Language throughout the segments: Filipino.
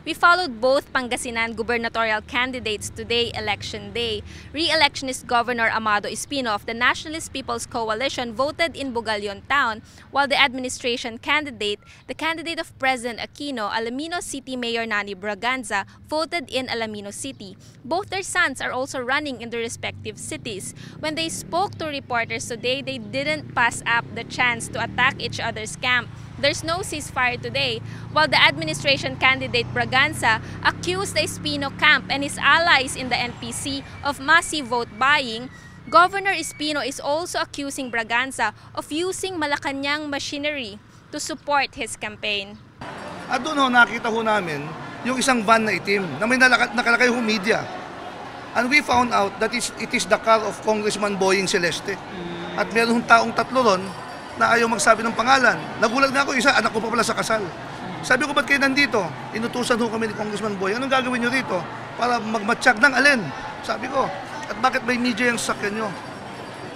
We followed both Pangasinan gubernatorial candidates today, election day. Re-electionist Governor Amado Espino of the Nationalist People's Coalition voted in Bugalion Town, while the administration candidate, the candidate of President Aquino, Alaminos City Mayor Nani Braganza, voted in Alaminos City. Both their sons are also running in their respective cities. When they spoke to reporters today, they didn't pass up the chance to attack each other's camp. There's no ceasefire today, while the administration candidate Braganza accused the Espino camp and his allies in the NPC of massive vote buying. Governor Espino is also accusing Braganza of using Malacanang machinery to support his campaign. At doon nakita ho namin yung isang van na itim na may nakalagay ho media. And we found out that it is the car of Congressman Boying Celeste. At meron taong tatlo ron na ayaw magsabi ng pangalan. Nagulat nga ako, isa, anak ko pa pala sa kasal. Sabi ko, ba't kayo nandito? Inutusan ho kami ni Congressman Boy. Anong gagawin nyo rito? Para magmatsyag ng alin? Sabi ko, at bakit may media yung sakyan nyo?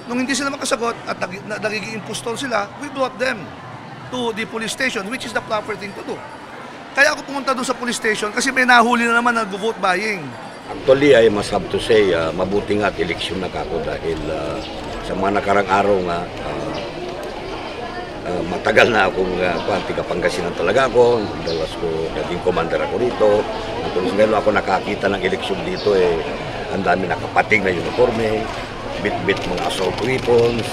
Nung hindi sila makasagot at nagiging impostor sila, we brought them to the police station, which is the proper thing to do. Kaya ako pumunta doon sa police station kasi may nahuli na naman nag-vote buying. Actually, I must have to say, mabuti nga at eleksyon na kako dahil sa mga nakarang araw nga, matagal na akong taga-Pangasinan talaga ako. Dalas ko, naging commander ako dito. Ngayon ako nakakita ng eleksyon dito, ang dami nakapating na uniforme, bit-bit mga assault weapons.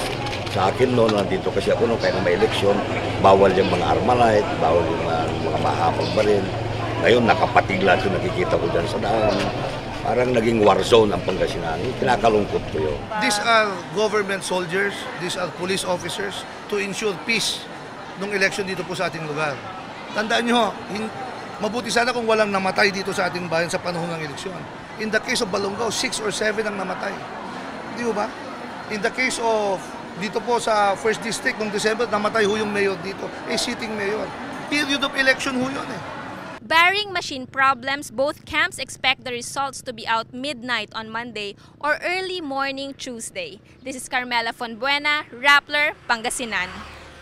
Sa akin noon, nandito kasi ako kaya na may eleksyon, bawal yung mga armalite, bawal yung mga mahapag baril. Ngayon, nakapating lahat yung nakikita ko dyan sa daan. Parang naging war zone ang Pangasinan. Kinakalungkot ko yun. These are government soldiers, these are police officers to ensure peace ng election dito po sa ating lugar. Tandaan nyo, mabuti sana kung walang namatay dito sa ating bayan sa panahon ng eleksyon. In the case of Balongao, 6 or 7 ang namatay. Di ba? In the case of dito po sa 1st District noong December, namatay ho yung mayor dito. Sitting mayor. Period of election ho yun Barring machine problems, both camps expect the results to be out midnight on Monday or early morning Tuesday. This is Carmela Fonbuena, Rappler, Pangasinan.